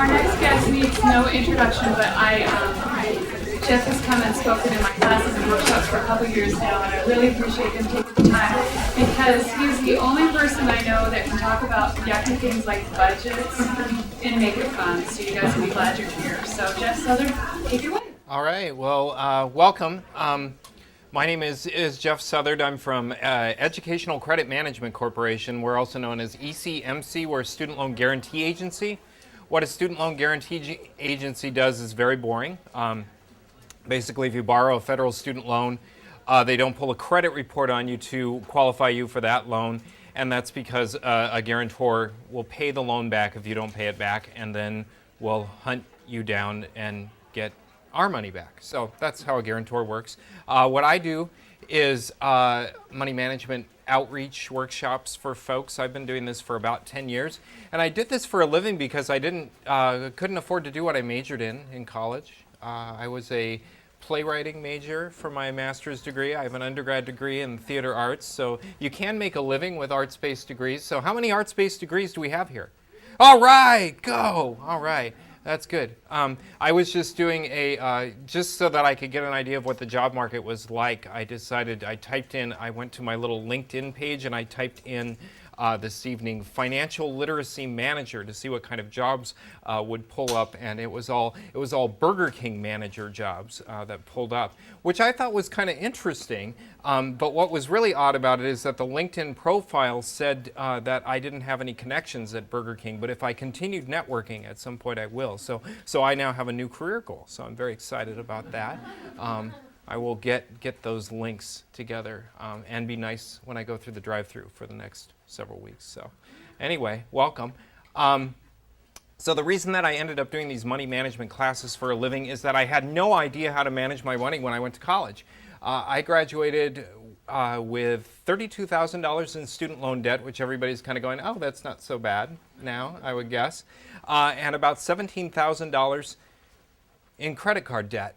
our next guest needs no introduction, but Jeff has come and spoken in my classes and workshops for a couple years now, and I really appreciate him taking the time because he's the only person I know that can talk about yucky things like budgets and make it fun. So you guys will be glad you're here. So Jeff Southard, take it away. All right. Well, welcome. My name is Jeff Southard. I'm from Educational Credit Management Corporation. We're also known as ECMC. We're a student loan guarantee agency. What a student loan guarantee agency does is very boring. Basically, if you borrow a federal student loan, they don't pull a credit report on you to qualify you for that loan, and that's because a guarantor will pay the loan back if you don't pay it back, and then will hunt you down and get our money back. So that's how a guarantor works. What I do is money management outreach workshops for folks. I've been doing this for about 10 years, and I did this for a living because I couldn't afford to do what I majored in college. I was a playwriting major for my master's degree. I have an undergrad degree in theater arts, so you can make a living with arts-based degrees. So how many arts-based degrees do we have here? All right, go. All right. That's good. I was just doing just so that I could get an idea of what the job market was like, I went to my little LinkedIn page and I typed in this evening, financial literacy manager, to see what kind of jobs would pull up, and it was all Burger King manager jobs that pulled up, which I thought was kind of interesting. But what was really odd about it is that the LinkedIn profile said that I didn't have any connections at Burger King, but if I continued networking at some point I will. So I now have a new career goal, so I'm very excited about that. I will get those links together and be nice when I go through the drive-thru for the next several weeks. So anyway, welcome. So the reason that I ended up doing these money management classes for a living is that I had no idea how to manage my money when I went to college. I graduated with $32,000 in student loan debt, which everybody's kind of going, oh, that's not so bad now, I would guess, and about $17,000 in credit card debt.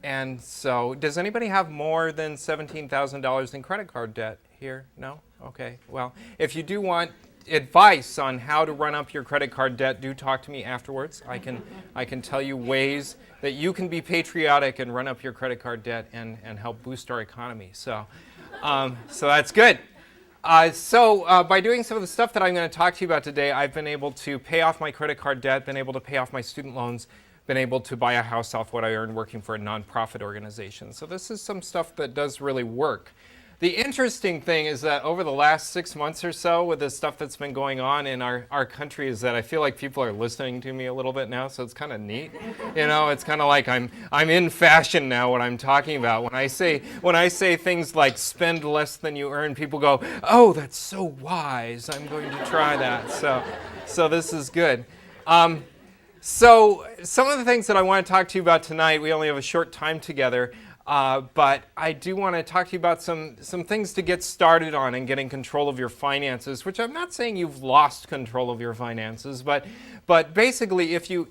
And so, does anybody have more than $17,000 in credit card debt here? No? Okay. Well, if you do want advice on how to run up your credit card debt, do talk to me afterwards. I can tell you ways that you can be patriotic and run up your credit card debt and help boost our economy. So that's good. So by doing some of the stuff that I'm going to talk to you about today, I've been able to pay off my credit card debt, been able to pay off my student loans, been able to buy a house off what I earned working for a nonprofit organization. So this is some stuff that does really work. The interesting thing is that over the last 6 months or so with the stuff that's been going on in our country is that I feel like people are listening to me a little bit now, so it's kind of neat. You know, it's kind of like I'm in fashion now what I'm talking about. When I say things like spend less than you earn, people go, oh, that's so wise. I'm going to try that. So this is good. So some of the things that I want to talk to you about tonight, we only have a short time together, but I do want to talk to you about some things to get started on and getting control of your finances, which I'm not saying you've lost control of your finances, but basically if you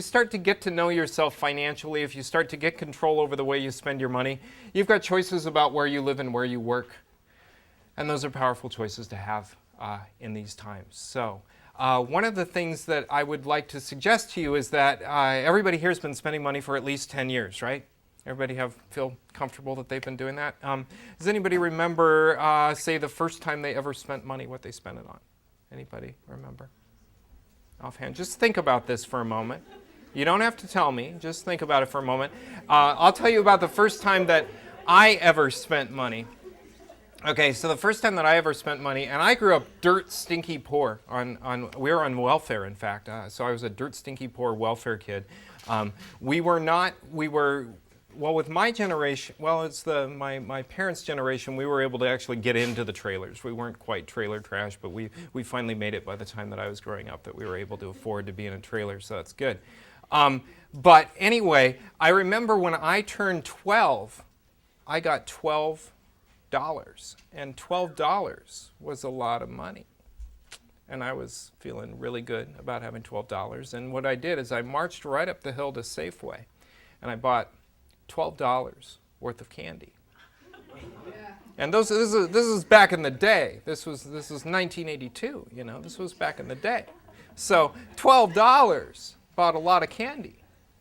start to get to know yourself financially, if you start to get control over the way you spend your money, you've got choices about where you live and where you work, and those are powerful choices to have in these times. So. One of the things that I would like to suggest to you is that everybody here has been spending money for at least 10 years, right? Everybody feel comfortable that they've been doing that? Does anybody remember, say, the first time they ever spent money, what they spent it on? Anybody remember? Offhand. Just think about this for a moment. You don't have to tell me. Just think about it for a moment. I'll tell you about the first time that I ever spent money. Okay, so the first time that I ever spent money, and I grew up dirt stinky poor. We were on welfare, in fact. So I was a dirt stinky poor welfare kid. With my generation, it's my parents' generation, we were able to actually get into the trailers. We weren't quite trailer trash, but we finally made it by the time that I was growing up that we were able to afford to be in a trailer, so that's good. But anyway, I remember when I turned 12, I got $12. And $12 was a lot of money. And I was feeling really good about having $12. And what I did is I marched right up the hill to Safeway, and I bought $12 worth of candy. And this is back in the day. This was 1982. You know, this was back in the day. So $12 bought a lot of candy.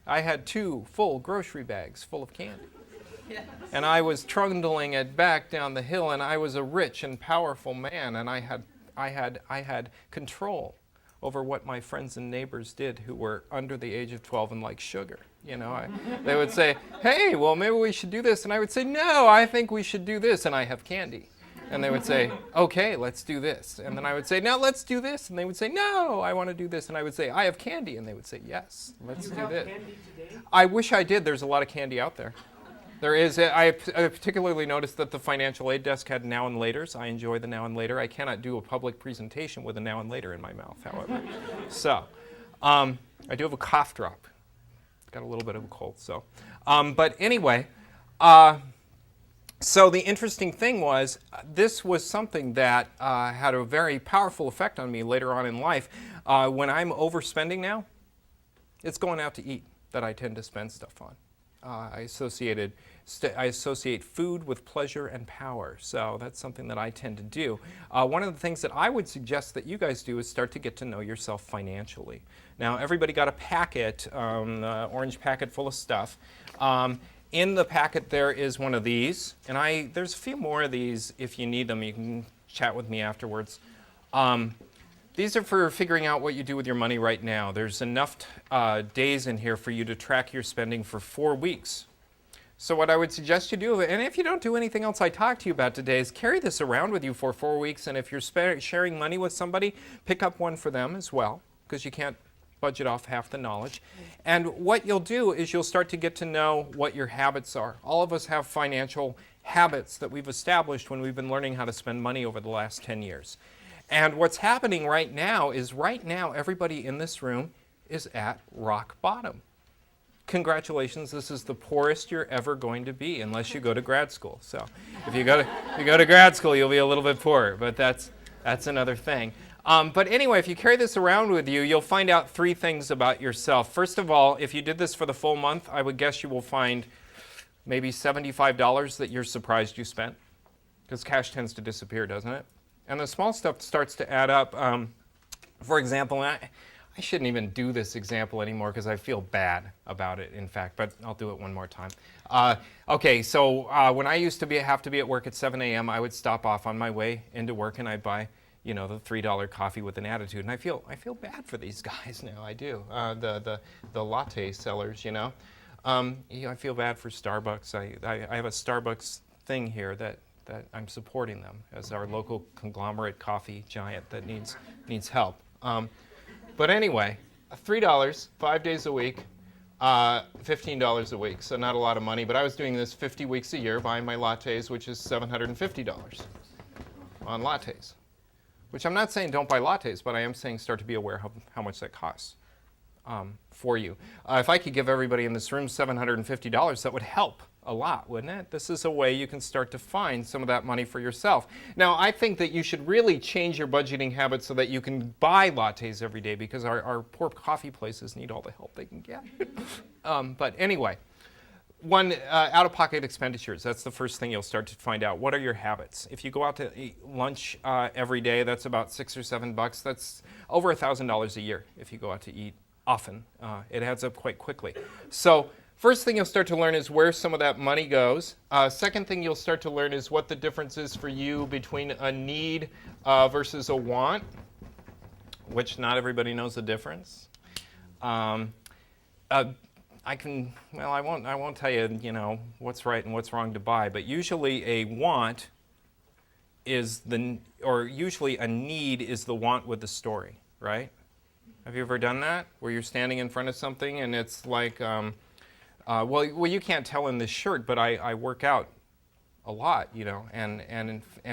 I had 2 full grocery bags full of candy. Yes. And I was trundling it back down the hill, and I was a rich and powerful man, and I had control over what my friends and neighbors did who were under the age of 12 and liked sugar. They would say, hey, well, maybe we should do this. And I would say, no, I think we should do this, and I have candy. And they would say, okay, let's do this. And then I would say, no, let's do this. And they would say, no, I want to do this. And I would say, I have candy. And they would say, yes, let's do this. Candy today? I wish I did. There's a lot of candy out there. There is. I particularly noticed that the financial aid desk had now and laters. I enjoy the now and later. I cannot do a public presentation with a now and later in my mouth, however. So, I do have a cough drop. Got a little bit of a cold. So, but anyway, so the interesting thing was, this was something that had a very powerful effect on me later on in life. When I'm overspending now, it's going out to eat that I tend to spend stuff on. I associate food with pleasure and power, so that's something that I tend to do. One of the things that I would suggest that you guys do is start to get to know yourself financially. Now, everybody got a packet, orange packet full of stuff. In the packet there is one of these, and there's a few more of these. If you need them, you can chat with me afterwards. These are for figuring out what you do with your money right now. There's enough days in here for you to track your spending for 4 weeks. So what I would suggest you do, and if you don't do anything else I talked to you about today, is carry this around with you for 4 weeks. And if you're sharing money with somebody, pick up one for them as well, because you can't budget off half the knowledge. And what you'll do is you'll start to get to know what your habits are. All of us have financial habits that we've established when we've been learning how to spend money over the last 10 years. And what's happening right now is everybody in this room is at rock bottom. Congratulations, this is the poorest you're ever going to be unless you go to grad school. So if you go to grad school, you'll be a little bit poorer, but that's another thing. But anyway, if you carry this around with you, you'll find out 3 things about yourself. First of all, if you did this for the full month, I would guess you will find maybe $75 that you're surprised you spent, because cash tends to disappear, doesn't it? And the small stuff starts to add up. For example, I shouldn't even do this example anymore because I feel bad about it, in fact, but I'll do it one more time. Okay, so when I used to have to be at work at 7 a.m., I would stop off on my way into work and I'd buy, the $3 coffee with an attitude. And I feel bad for these guys now, I do. The latte sellers, I feel bad for Starbucks. I have a Starbucks thing here that I'm supporting them as our local conglomerate coffee giant that needs help. But anyway, $3, 5 days a week, $15 a week. So not a lot of money, but I was doing this 50 weeks a year, buying my lattes, which is $750 on lattes. Which I'm not saying don't buy lattes, but I am saying start to be aware of how much that costs for you. If I could give everybody in this room $750, that would help a lot, wouldn't it? This is a way you can start to find some of that money for yourself. Now, I think that you should really change your budgeting habits so that you can buy lattes every day, because our poor coffee places need all the help they can get. But anyway, out-of-pocket expenditures. That's the first thing you'll start to find out. What are your habits? If you go out to eat lunch every day, that's about $6 or $7. That's over $1,000 a year if you go out to eat often. It adds up quite quickly. So first thing you'll start to learn is where some of that money goes. Second thing you'll start to learn is what the difference is for you between a need versus a want, which not everybody knows the difference. I won't tell you, what's right and what's wrong to buy, but usually a want is usually a need is the want with the story, right? Have you ever done that, where you're standing in front of something and it's like, well, you can't tell in this shirt, but I work out a lot,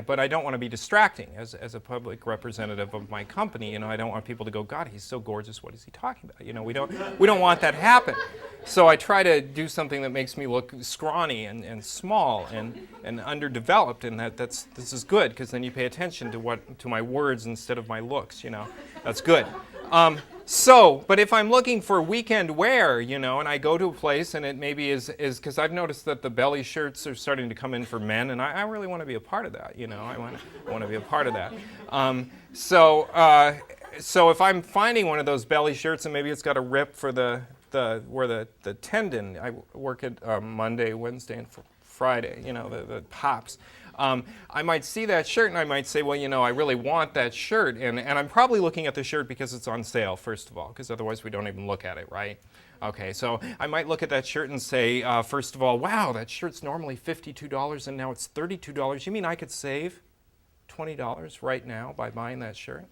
but I don't want to be distracting as a public representative of my company. I don't want people to go, God, he's so gorgeous. What is he talking about? We don't want that to happen. So I try to do something that makes me look scrawny and small and underdeveloped, and this is good, because then you pay attention to my words instead of my looks. That's good. But if I'm looking for weekend wear, and I go to a place and it maybe is because I've noticed that the belly shirts are starting to come in for men, and I really want to be a part of that, I want to be a part of that. so if I'm finding one of those belly shirts and maybe it's got a rip for where the tendon, I work at Monday, Wednesday, and Friday, the pops. I might see that shirt and I might say, well, I really want that shirt. And I'm probably looking at the shirt because it's on sale, first of all, because otherwise we don't even look at it, right? Okay, so I might look at that shirt and say, first of all, wow, that shirt's normally $52 and now it's $32. You mean I could save $20 right now by buying that shirt?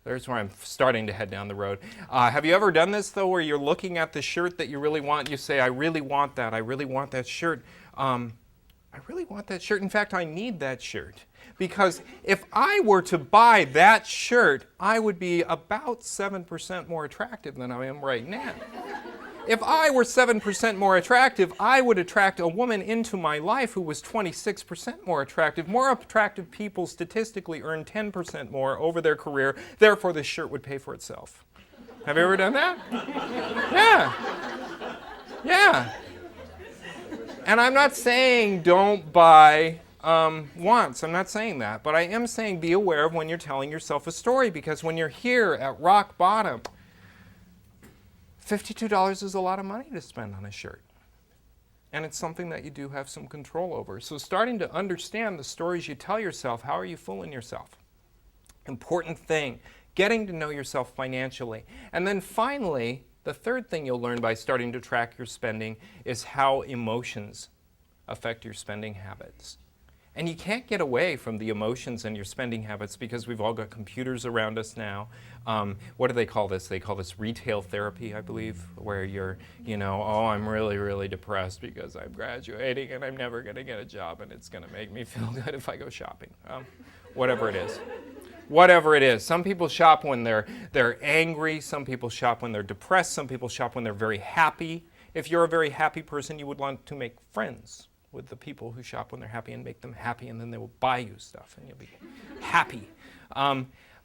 There's where I'm starting to head down the road. Have you ever done this, though, where you're looking at the shirt that you really want, you say, I really want that shirt. I really want that shirt. In fact, I need that shirt. Because if I were to buy that shirt, I would be about 7% more attractive than I am right now. If I were 7% more attractive, I would attract a woman into my life who was 26% more attractive. More attractive people statistically earn 10% more over their career. Therefore, this shirt would pay for itself. Have you ever done that? Yeah. Yeah. And I'm not saying don't buy wants. I'm not saying that. But I am saying be aware of when you're telling yourself a story, because when you're here at rock bottom, $52 is a lot of money to spend on a shirt. And it's something that you do have some control over. So starting to understand the stories you tell yourself, how are you fooling yourself? Important thing, getting to know yourself financially. And then finally, the third thing you'll learn by starting to track your spending is how emotions affect your spending habits. And you can't get away from the emotions and your spending habits because we've all got computers around us now. What do they call this? They call this retail therapy, I believe, where you're, oh, I'm really, really depressed because I'm graduating and I'm never going to get a job and it's going to make me feel good if I go shopping. Whatever it is. Whatever it is. Some people shop when they're angry. Some people shop when they're depressed. Some people shop when they're very happy. If you're a very happy person, you would want to make friends with the people who shop when they're happy and make them happy, and then they will buy you stuff and you'll be happy.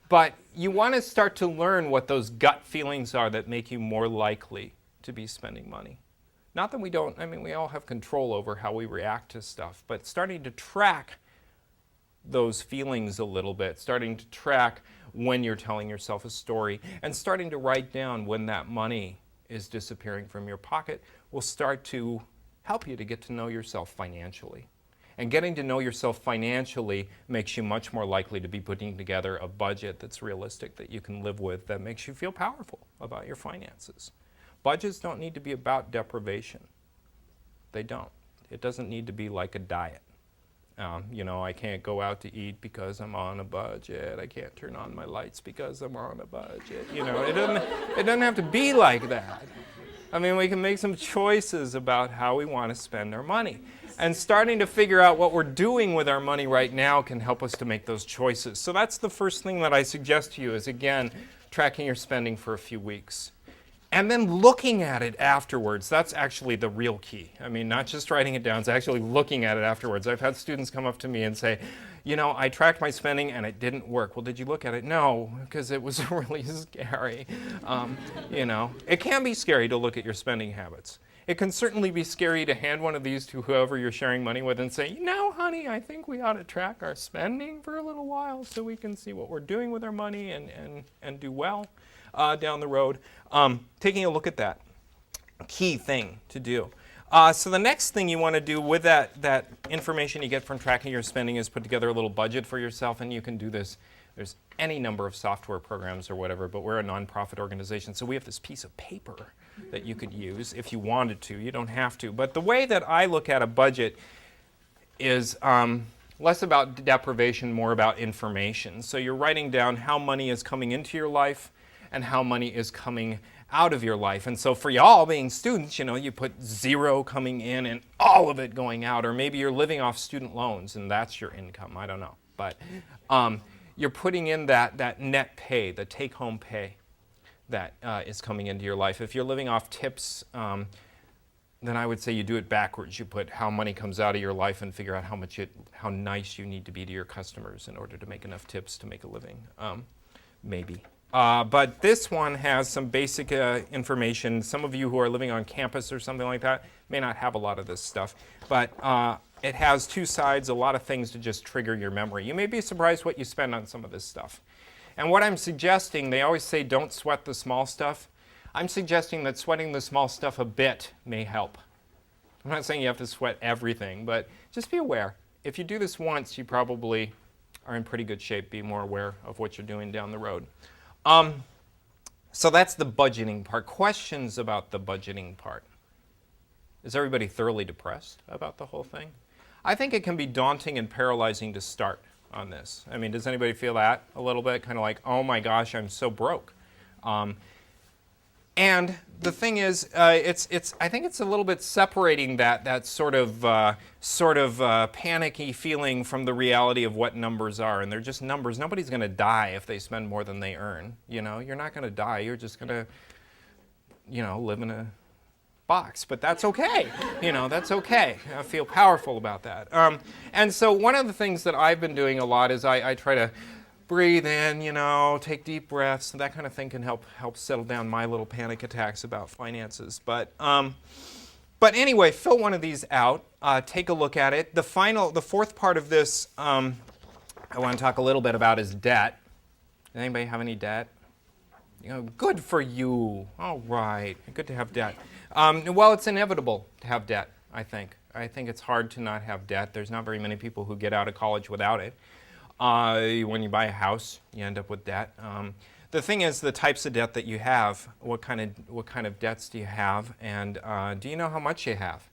But you want to start to learn what those gut feelings are that make you more likely to be spending money. Not that we don't, we all have control over how we react to stuff, but starting to track those feelings a little bit, starting to track when you're telling yourself a story, and starting to write down when that money is disappearing from your pocket will start to help you to get to know yourself financially. And getting to know yourself financially makes you much more likely to be putting together a budget that's realistic, that you can live with, that makes you feel powerful about your finances. Budgets don't need to be about deprivation. They don't. It doesn't need to be like a diet. I can't go out to eat because I'm on a budget. I can't turn on my lights because I'm on a budget. It doesn't have to be like that. We can make some choices about how we want to spend our money. And starting to figure out what we're doing with our money right now can help us to make those choices. So that's the first thing that I suggest to you is, again, tracking your spending for a few weeks. And then looking at it afterwards. That's actually the real key. Not just writing it down, it's actually looking at it afterwards. I've had students come up to me and say, I tracked my spending and it didn't work. Well, did you look at it? No, because it was really scary. It can be scary to look at your spending habits. It can certainly be scary to hand one of these to whoever you're sharing money with and say, honey, I think we ought to track our spending for a little while so we can see what we're doing with our money and do well down the road. Taking a look at that. Key thing to do. So the next thing you want to do with that information you get from tracking your spending is put together a little budget for yourself, and you can do this. There's any number of software programs or whatever, but we're a nonprofit organization, so we have this piece of paper that you could use if you wanted to. You don't have to. But the way that I look at a budget is less about deprivation, more about information. So you're writing down how money is coming into your life and how money is coming out of your life. And so for y'all being students, you put 0 coming in and all of it going out, or maybe you're living off student loans and that's your income. I don't know. But you're putting in that net pay, the take-home pay that is coming into your life. If you're living off tips, then I would say you do it backwards. You put how money comes out of your life and figure out how nice you need to be to your customers in order to make enough tips to make a living. Maybe. But this one has some basic information. Some of you who are living on campus or something like that may not have a lot of this stuff. But it has two sides, a lot of things to just trigger your memory. You may be surprised what you spend on some of this stuff. And what I'm suggesting, they always say don't sweat the small stuff. I'm suggesting that sweating the small stuff a bit may help. I'm not saying you have to sweat everything, but just be aware. If you do this once, you probably are in pretty good shape. Be more aware of what you're doing down the road. So that's the budgeting part. Questions about the budgeting part? Is everybody thoroughly depressed about the whole thing? I think it can be daunting and paralyzing to start on this. I mean, does anybody feel that a little bit? Kind of like, oh my gosh, I'm so broke. And the thing is, I think it's a little bit separating that sort of panicky feeling from the reality of what numbers are. And they're just numbers. Nobody's going to die if they spend more than they earn. You know, you're not going to die. You're just going to, you know, live in a box. But that's okay. You know, that's okay. I feel powerful about that. And so one of the things that I've been doing a lot is I try to breathe in, you know, take deep breaths, and that kind of thing can help settle down my little panic attacks about finances. But anyway, fill one of these out. Take a look at it. The fourth part of this I want to talk a little bit about is debt. Anybody have any debt? You know, good for you. All right, good to have debt. Well, it's inevitable to have debt, I think. I think it's hard to not have debt. There's not very many people who get out of college without it. When you buy a house, you end up with debt. The thing is, the types of debt that you have. What kind of debts do you have, and do you know how much you have,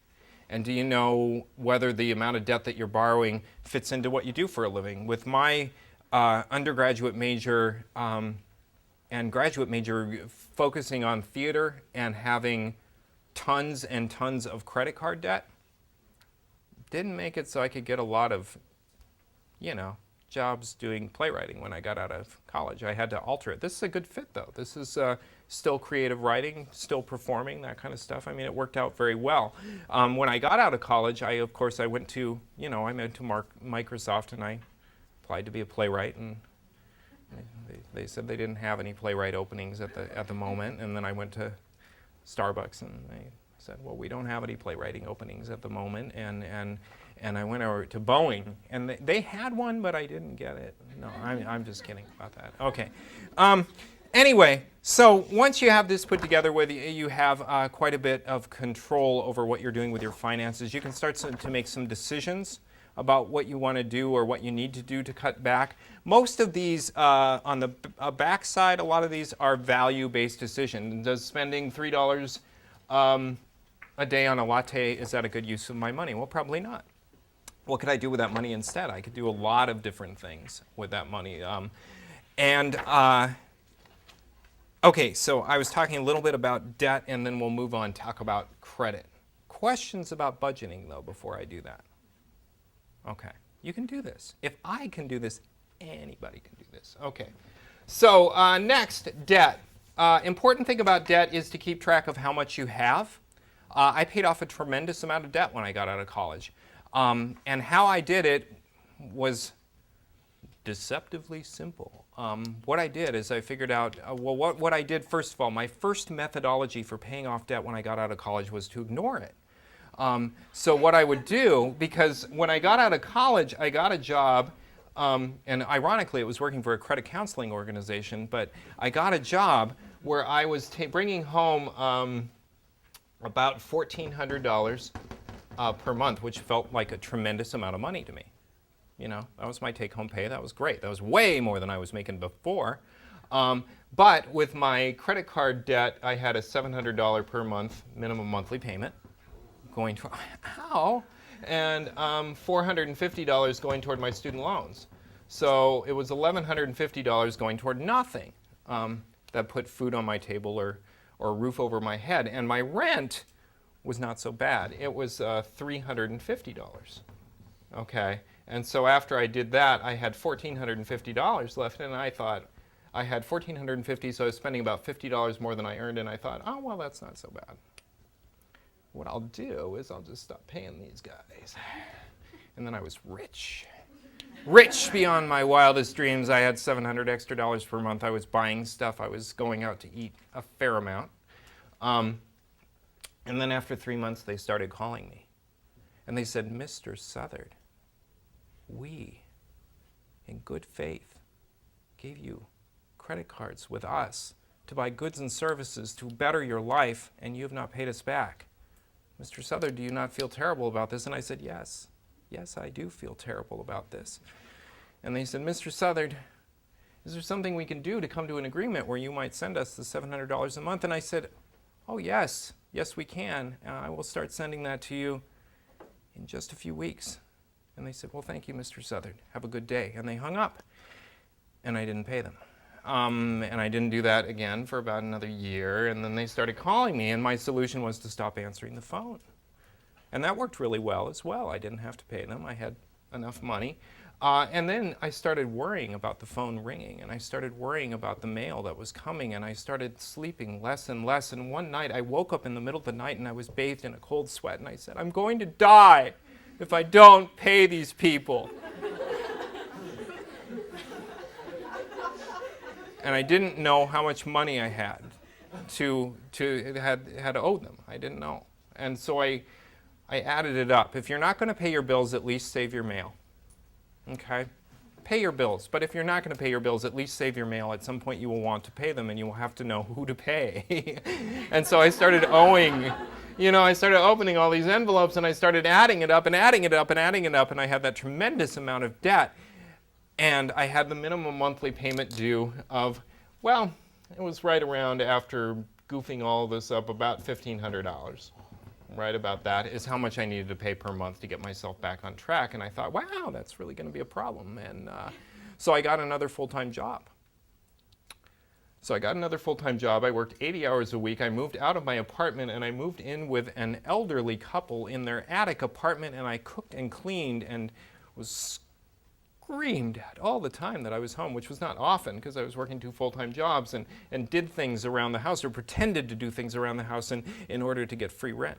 and do you know whether the amount of debt that you're borrowing fits into what you do for a living? With my undergraduate major and graduate major focusing on theater and having tons and tons of credit card debt, didn't make it so I could get a lot of, you know, jobs doing playwriting when I got out of college. I had to alter it. This is a good fit, though. This is still creative writing, still performing, that kind of stuff. I mean, it worked out very well. When I got out of college, I went to, you know, I went to Microsoft and I applied to be a playwright, and they said they didn't have any playwright openings at the moment. And then I went to Starbucks and they said, well, we don't have any playwriting openings at the moment. And I went over to Boeing, and they had one, but I didn't get it. No, I'm just kidding about that. Okay. Anyway, so once you have this put together, where you have quite a bit of control over what you're doing with your finances, you can start to make some decisions about what you want to do or what you need to do to cut back. Most of these, on the back side, a lot of these are value-based decisions. Does spending $3 a day on a latte, is that a good use of my money? Well, probably not. What could I do with that money instead? I could do a lot of different things with that money. Okay, so I was talking a little bit about debt, and then we'll move on, talk about credit. Questions about budgeting, though, before I do that? Okay, you can do this. If I can do this, anybody can do this. Okay, so next, debt. Important thing about debt is to keep track of how much you have. I paid off a tremendous amount of debt when I got out of college. And how I did it was deceptively simple. What I did is I figured out, what I did, first of all, my first methodology for paying off debt when I got out of college was to ignore it. So what I would do, because when I got out of college, I got a job, and ironically, it was working for a credit counseling organization, but I got a job where I was bringing home about $1,400 per month, which felt like a tremendous amount of money to me. You know, that was my take-home pay. That was great. That was way more than I was making before. But with my credit card debt, I had a $700 per month minimum monthly payment going to, and $450 going toward my student loans. So it was $1,150 going toward nothing that put food on my table or a roof over my head. And my rent was not so bad. It was $350. Okay, and so after I did that, I had $1,450 left, and I thought I had $1,450, so I was spending about $50 more than I earned, and I thought, oh, well, that's not so bad. What I'll do is I'll just stop paying these guys. And then I was rich. Rich beyond my wildest dreams. I had $700 extra per month. I was buying stuff. I was going out to eat a fair amount. And then after 3 months, they started calling me. And they said, Mr. Southard, we, in good faith, gave you credit cards with us to buy goods and services to better your life, and you have not paid us back. Mr. Southard, do you not feel terrible about this? And I said, yes. Yes, I do feel terrible about this. And they said, Mr. Southard, is there something we can do to come to an agreement where you might send us the $700 a month? And I said, oh, yes. Yes, we can. I will start sending that to you in just a few weeks. And they said, well, thank you, Mr. Southard. Have a good day. And they hung up. And I didn't pay them. And I didn't do that again for about another year. And then they started calling me, and my solution was to stop answering the phone. And that worked really well as well. I didn't have to pay them. I had enough money. And then I started worrying about the phone ringing, and I started worrying about the mail that was coming, and I started sleeping less and less. And one night I woke up in the middle of the night and I was bathed in a cold sweat, and I said, I'm going to die if I don't pay these people. And I didn't know how much money I had had owed them. I didn't know. And so I added it up. If you're not going to pay your bills, at least save your mail. Okay? Pay your bills. But if you're not going to pay your bills, at least save your mail. At some point you will want to pay them, and you will have to know who to pay. And so I started owing, I started opening all these envelopes, and I started adding it up and adding it up and adding it up, and I had that tremendous amount of debt. And I had the minimum monthly payment due of, well, it was right around, after goofing all this up, about $1,500. Right about that is how much I needed to pay per month to get myself back on track. And I thought, wow, that's really going to be a problem. And so I got another full-time job. I worked 80 hours a week. I moved out of my apartment, and I moved in with an elderly couple in their attic apartment, and I cooked and cleaned and was screamed at all the time that I was home, which was not often because I was working 2 full-time jobs, and did things around the house, or pretended to do things around the house in order to get free rent.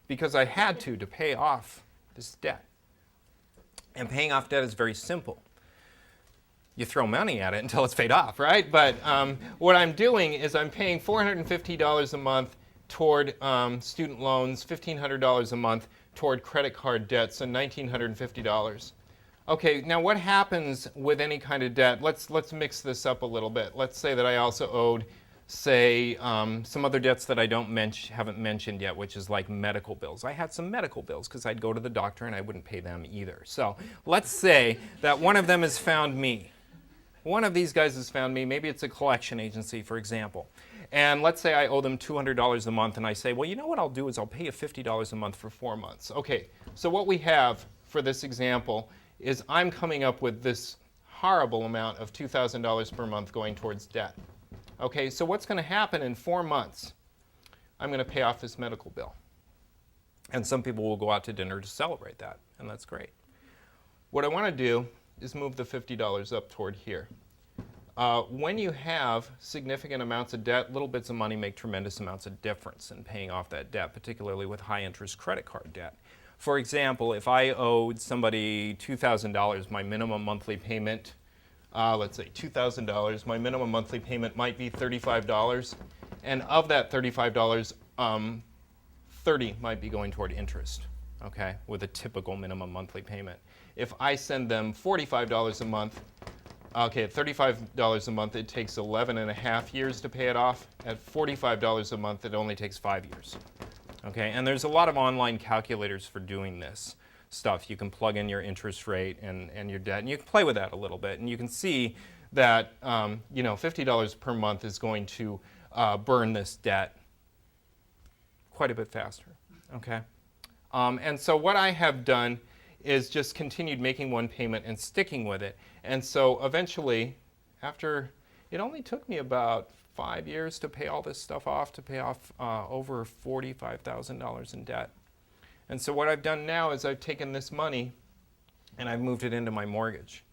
Because I had to pay off this debt. And paying off debt is very simple. You throw money at it until it's paid off, right? But what I'm doing is I'm paying $450 a month toward student loans, $1,500 a month toward credit card debts, and $1,950. Okay, now what happens with any kind of debt? Let's mix this up a little bit. Let's say that I also owed, say, some other debts that I haven't mentioned yet, which is like medical bills. I had some medical bills because I'd go to the doctor and I wouldn't pay them either. So let's say that one of them has found me. One of these guys has found me. Maybe it's a collection agency, for example. And let's say I owe them $200 a month, and I say, well, you know what I'll do is I'll pay you $50 a month for 4 months. Okay, so what we have for this example is I'm coming up with this horrible amount of $2,000 per month going towards debt. Okay, so what's going to happen in 4 months? I'm going to pay off this medical bill. And some people will go out to dinner to celebrate that, and that's great. What I want to do is move the $50 up toward here. When you have significant amounts of debt, little bits of money make tremendous amounts of difference in paying off that debt, particularly with high-interest credit card debt. For example, if I owed somebody $2,000, my minimum monthly payment, let's say $2,000, my minimum monthly payment might be $35, and of that $35, 30 might be going toward interest, okay, with a typical minimum monthly payment. If I send them $45 a month, okay, at $35 a month, it takes 11 and a half years to pay it off. At $45 a month, it only takes 5 years. Okay, and there's a lot of online calculators for doing this stuff. You can plug in your interest rate and your debt, and you can play with that a little bit, and you can see that $50 per month is going to burn this debt quite a bit faster. Okay, and so what I have done is just continued making one payment and sticking with it, and so eventually, after it only took me about 5 years to pay all this stuff off, to pay off over $45,000 in debt. And so what I've done now is I've taken this money and I've moved it into my mortgage.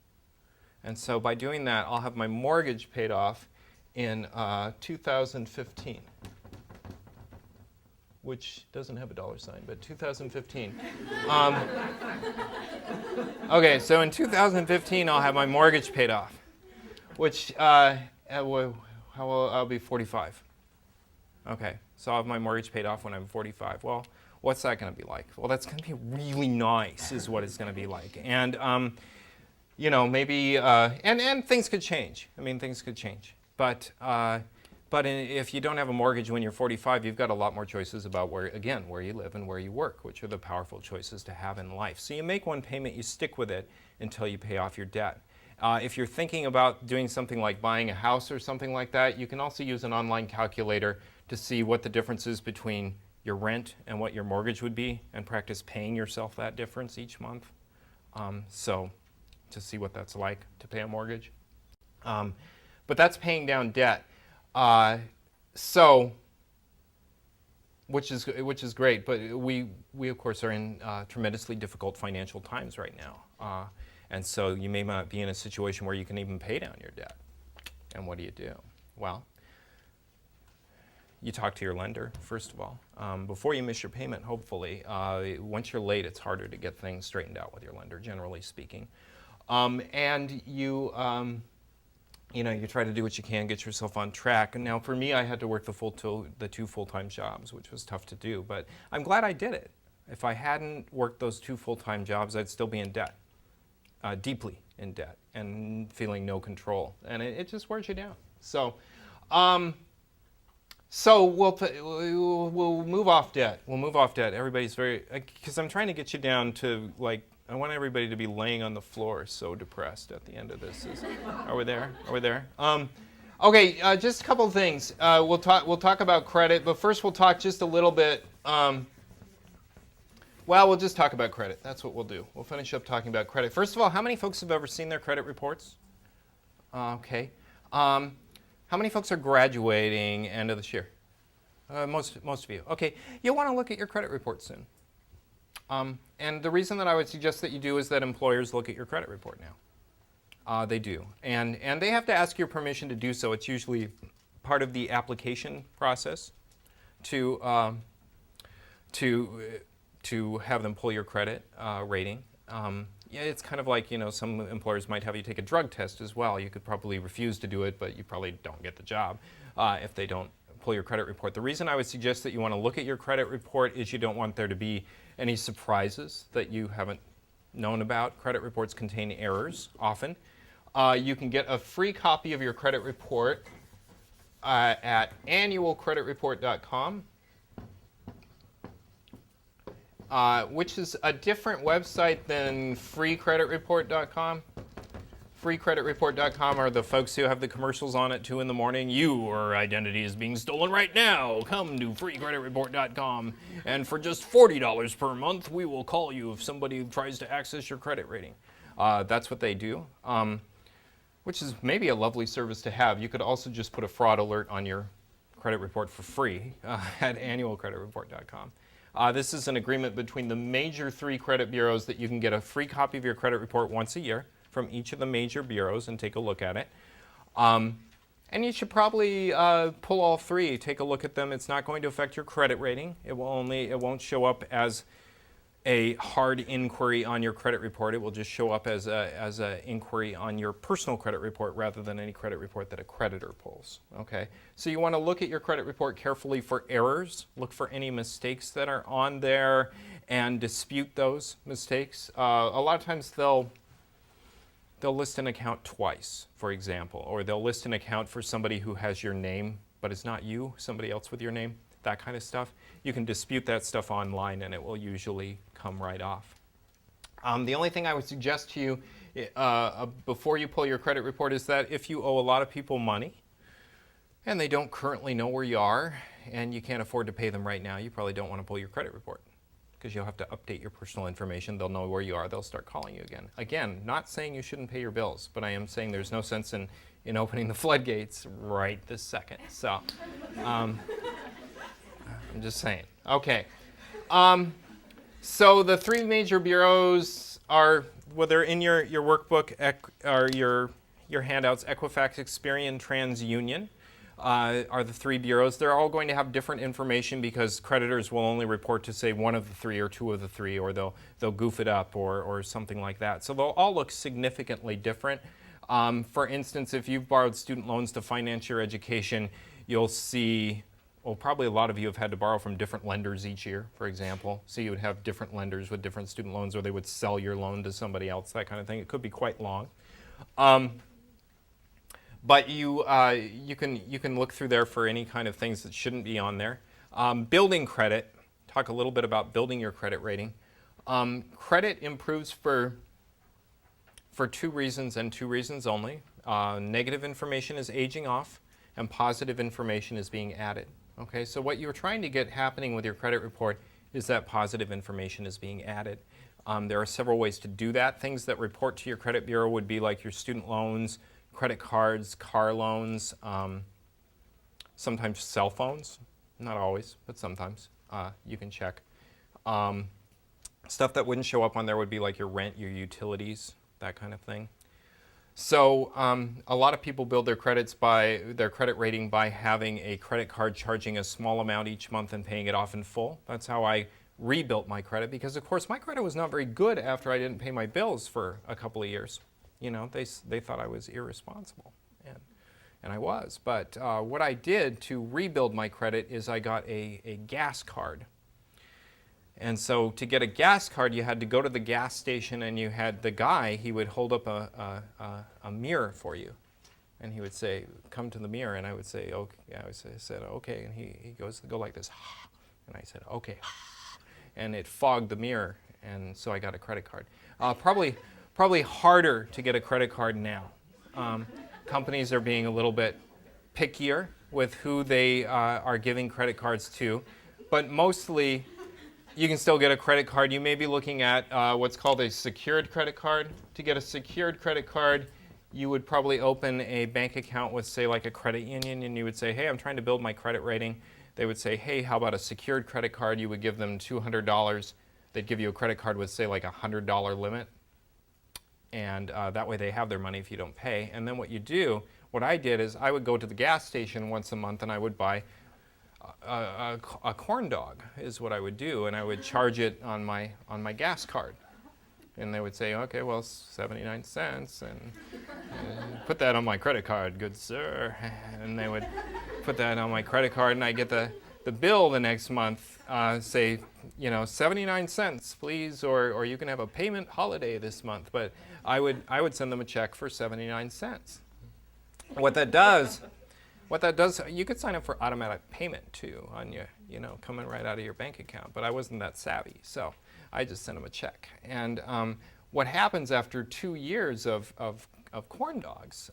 And so by doing that, I'll have my mortgage paid off in 2015, which doesn't have a dollar sign, but 2015. Okay, so in 2015, I'll have my mortgage paid off, which I'll be 45. Okay, so I'll have my mortgage paid off when I'm 45. Well, what's that going to be like? Well, that's going to be really nice is what it's going to be like. And maybe, and things could change. I mean, things could change. But if you don't have a mortgage when you're 45, you've got a lot more choices about where you live and where you work, which are the powerful choices to have in life. So you make one payment, you stick with it until you pay off your debt. If you're thinking about doing something like buying a house or something like that, you can also use an online calculator to see what the difference is between your rent and what your mortgage would be, and practice paying yourself that difference each month. So to see what that's like to pay a mortgage. But that's paying down debt. Which is great, but we of course are in tremendously difficult financial times right now. And so you may not be in a situation where you can even pay down your debt. And what do you do? Well, you talk to your lender, first of all. Before you miss your payment, hopefully. Once you're late, it's harder to get things straightened out with your lender, generally speaking. And you try to do what you can, get yourself on track. And now for me, I had to work the 2 full-time jobs, which was tough to do. But I'm glad I did it. If I hadn't worked those 2 full-time jobs, I'd still be in debt. Deeply in debt and feeling no control, and it just wears you down. So we'll move off debt. We'll move off debt. Everybody's because I'm trying to get you down to, like, I want everybody to be laying on the floor, so depressed at the end of this. Are we there? Are we there? Okay, just a couple of things. We'll talk about credit, but first we'll talk just a little bit. Well, we'll just talk about credit. That's what we'll do. We'll finish up talking about credit. First of all, how many folks have ever seen their credit reports? Okay. How many folks are graduating end of this year? Most of you. Okay. You'll want to look at your credit report soon. And the reason that I would suggest that you do is that employers look at your credit report now. They do. And they have to ask your permission to do so. It's usually part of the application process to have them pull your credit rating. Yeah, it's kind of like, some employers might have you take a drug test as well. You could probably refuse to do it, but you probably don't get the job if they don't pull your credit report. The reason I would suggest that you want to look at your credit report is you don't want there to be any surprises that you haven't known about. Credit reports contain errors often. You can get a free copy of your credit report at annualcreditreport.com. Which is a different website than freecreditreport.com. Freecreditreport.com are the folks who have the commercials on at 2 in the morning. Your identity is being stolen right now. Come to freecreditreport.com, and for just $40 per month, we will call you if somebody tries to access your credit rating. That's what they do, which is maybe a lovely service to have. You could also just put a fraud alert on your credit report for free at annualcreditreport.com. This is an agreement between the major 3 credit bureaus that you can get a free copy of your credit report once a year from each of the major bureaus and take a look at it. And you should probably pull all 3, take a look at them. It's not going to affect your credit rating. It won't show up as a hard inquiry on your credit report. It will just show up as an inquiry on your personal credit report rather than any credit report that a creditor pulls. Okay, so you want to look at your credit report carefully for errors. Look for any mistakes that are on there and dispute those mistakes. A lot of times they'll list an account twice, for example, or they'll list an account for somebody who has your name, but it's not you, somebody else with your name. That kind of stuff. You can dispute that stuff online and it will usually come right off. The only thing I would suggest to you before you pull your credit report is that if you owe a lot of people money and they don't currently know where you are and you can't afford to pay them right now, you probably don't want to pull your credit report because you'll have to update your personal information. They'll know where you are. They'll start calling you again. Again, not saying you shouldn't pay your bills, but I am saying there's no sense in opening the floodgates right this second. So I'm just saying. Okay. So the 3 major bureaus are, they're in your workbook or your handouts. Equifax, Experian, TransUnion are the 3 bureaus. They're all going to have different information because creditors will only report to, say, 1 of the 3 or 2 of the 3, or they'll goof it up or something like that. So they'll all look significantly different. For instance, if you've borrowed student loans to finance your education, you'll see, well, probably a lot of you have had to borrow from different lenders each year, for example. So you would have different lenders with different student loans, or they would sell your loan to somebody else, that kind of thing. It could be quite long. But you can look through there for any kind of things that shouldn't be on there. Building credit, talk a little bit about building your credit rating. Credit improves for two reasons and two reasons only. Negative information is aging off, and positive information is being added. Okay, so what you're trying to get happening with your credit report is that positive information is being added. There are several ways to do that. Things that report to your credit bureau would be like your student loans, credit cards, car loans, sometimes cell phones. Not always, but sometimes you can check. Stuff that wouldn't show up on there would be like your rent, your utilities, that kind of thing. So a lot of people build their credit rating by having a credit card charging a small amount each month and paying it off in full. That's how I rebuilt my credit, because of course my credit was not very good after I didn't pay my bills for a couple of years. You know, they thought I was irresponsible, and I was. But what I did to rebuild my credit is I got a gas card. And so to get a gas card, you had to go to the gas station, and you had the guy, he would hold up a mirror for you. And he would say, come to the mirror. And I would say, okay. I said, okay. And he goes, go like this. And I said, okay. And it fogged the mirror. And so I got a credit card. Probably harder to get a credit card now. Companies are being a little bit pickier with who they are giving credit cards to. But mostly, you can still get a credit card. You may be looking at what's called a secured credit card. To get a secured credit card, you would probably open a bank account with, say, like a credit union, and you would say, hey, I'm trying to build my credit rating. They would say, hey, how about a secured credit card? You would give them $200. They'd give you a credit card with, say, like a $100 limit. And that way they have their money if you don't pay. And then what I did is I would go to the gas station once a month, and I would buy a corn dog is what I would do, and I would charge it on my gas card. And they would say, okay, well, 79 cents, and put that on my credit card, good sir. And they would put that on my credit card, and I get the bill the next month, say, 79 cents, please, or you can have a payment holiday this month. But I would send them a check for 79 cents. What that does, you could sign up for automatic payment too on your, coming right out of your bank account. But I wasn't that savvy, so I just sent them a check. And what happens after 2 years of corn dogs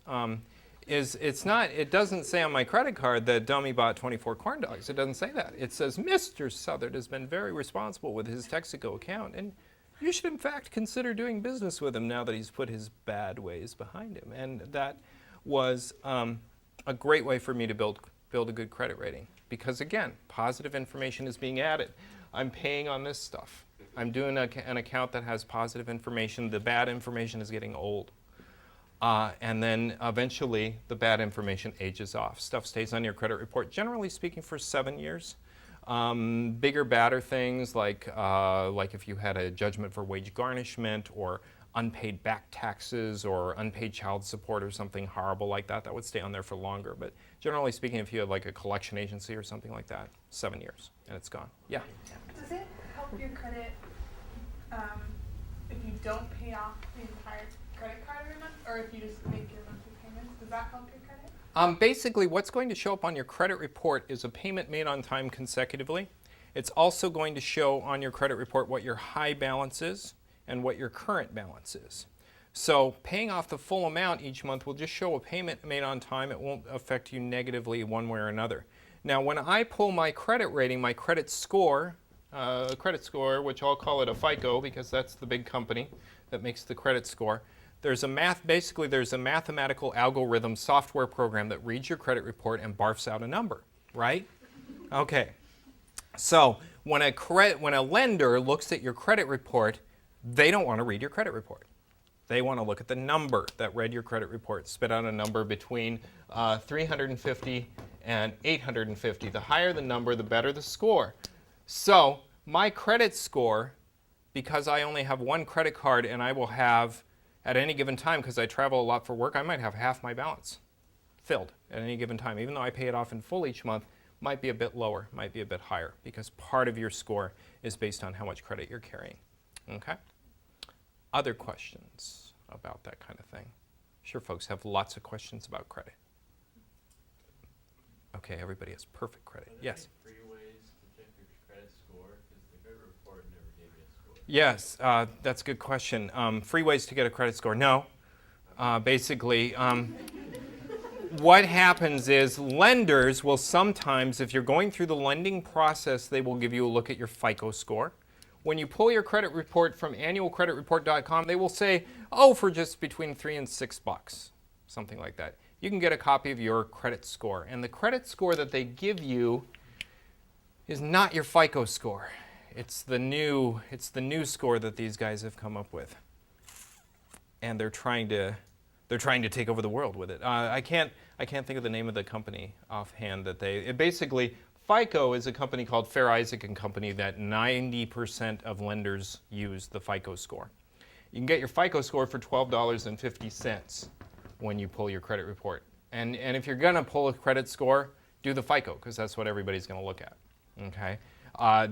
is it doesn't say on my credit card that dummy bought 24 corn dogs. It doesn't say that. It says Mr. Southard has been very responsible with his Texaco account, and you should in fact consider doing business with him now that he's put his bad ways behind him. And that was a great way for me to build a good credit rating, because again, positive information is being added. I'm paying on this stuff. I'm doing an account that has positive information. The bad information is getting old. And then eventually the bad information ages off. Stuff stays on your credit report, generally speaking, for 7 years. Bigger, badder things like if you had a judgment for wage garnishment or unpaid back taxes or unpaid child support or something horrible like that, that would stay on there for longer. But generally speaking, if you had like a collection agency or something like that, 7 years and it's gone. Yeah? Does it help your credit if you don't pay off the entire credit card every month, or if you just make your monthly payments? Does that help your credit? Basically, what's going to show up on your credit report is a payment made on time consecutively. It's also going to show on your credit report what your high balance is and what your current balance is. So paying off the full amount each month will just show a payment made on time. It won't affect you negatively one way or another. Now, when I pull my credit rating, my credit score, which I'll call it a FICO because that's the big company that makes the credit score, there's a mathematical algorithm software program that reads your credit report and barfs out a number, right? Okay. So when a lender looks at your credit report, they don't want to read your credit report. They want to look at the number that read your credit report, spit out a number between 350 and 850. The higher the number, the better the score. So my credit score, because I only have one credit card and I will have, at any given time, because I travel a lot for work, I might have half my balance filled at any given time. Even though I pay it off in full each month, might be a bit lower, might be a bit higher, because part of your score is based on how much credit you're carrying. Okay? Other questions about that kind of thing? Sure, folks have lots of questions about credit. Okay, everybody has perfect credit. Yes? Free ways to check your credit score, because the credit report never gave you a score. Yes, that's a good question. Free ways to get a credit score? No. Basically, what happens is lenders will sometimes, if you're going through the lending process, they will give you a look at your FICO score. When you pull your credit report from annualcreditreport.com, they will say, oh, for just between $3 and $6, something like that. You can get a copy of your credit score. And the credit score that they give you is not your FICO score. It's the new score that these guys have come up with. And they're trying to take over the world with it. I can't think of the name of the company offhand that basically, FICO is a company called Fair Isaac and Company that 90% of lenders use the FICO score. You can get your FICO score for $12.50 when you pull your credit report. And if you're going to pull a credit score, do the FICO, because that's what everybody's going to look at. Okay?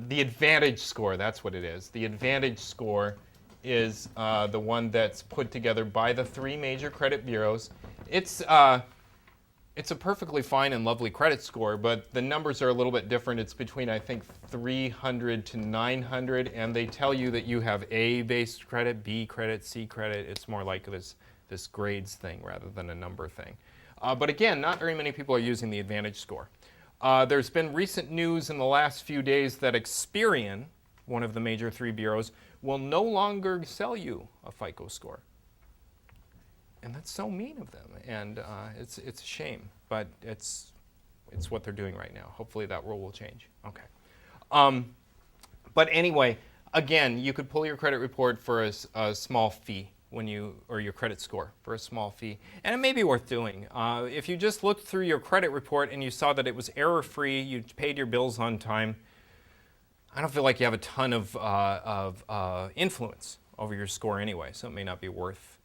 The Advantage score, that's what it is. The Advantage score is the one that's put together by the 3 major credit bureaus. It's a perfectly fine and lovely credit score, but the numbers are a little bit different. It's between, I think, 300 to 900, and they tell you that you have A-based credit, B credit, C credit. It's more like this grades thing rather than a number thing. But again, not very many people are using the Advantage score. There's been recent news in the last few days that Experian, one of the major 3 bureaus, will no longer sell you a FICO score. And that's so mean of them, and it's a shame, but it's what they're doing right now. Hopefully that rule will change. Okay. But anyway, again, you could pull your credit report for a small fee or your credit score for a small fee, and it may be worth doing. If you just looked through your credit report and you saw that it was error-free, you paid your bills on time, I don't feel like you have a ton of influence over your score anyway, so it may not be worth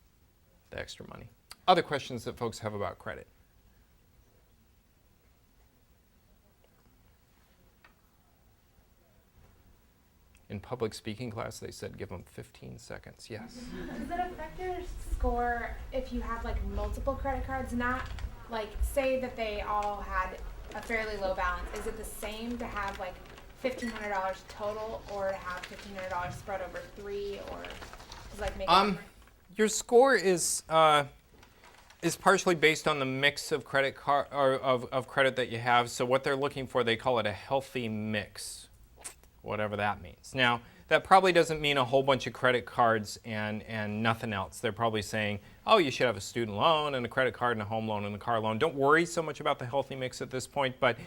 the extra money. Other questions that folks have about credit? In public speaking class, they said give them 15 seconds. Yes? Does it affect your score if you have like multiple credit cards? Not like, say that they all had a fairly low balance. Is it the same to have like $1,500 total or to have $1,500 spread over 3, or does like make a difference? Your score is partially based on the mix of credit of credit that you have. So what they're looking for, they call it a healthy mix, whatever that means. Now, that probably doesn't mean a whole bunch of credit cards and nothing else. They're probably saying, oh, you should have a student loan and a credit card and a home loan and a car loan. Don't worry so much about the healthy mix at this point. But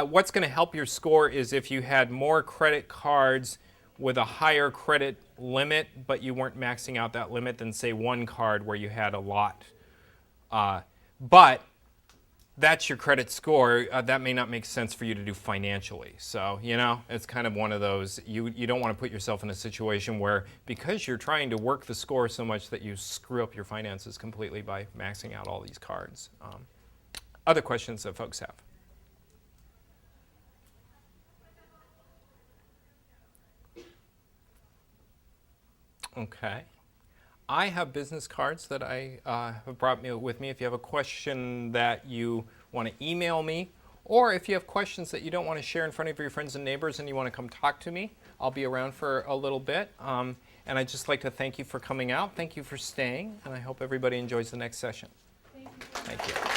what's going to help your score is if you had more credit cards with a higher credit limit, but you weren't maxing out that limit than, say, one card where you had a lot. But that's your credit score. That may not make sense for you to do financially. So, it's kind of one of those, you don't want to put yourself in a situation where, because you're trying to work the score so much, that you screw up your finances completely by maxing out all these cards. Other questions that folks have? Okay. I have business cards that I have brought with me. If you have a question that you want to email me, or if you have questions that you don't want to share in front of your friends and neighbors and you want to come talk to me, I'll be around for a little bit. And I'd just like to thank you for coming out. Thank you for staying, and I hope everybody enjoys the next session. Thank you.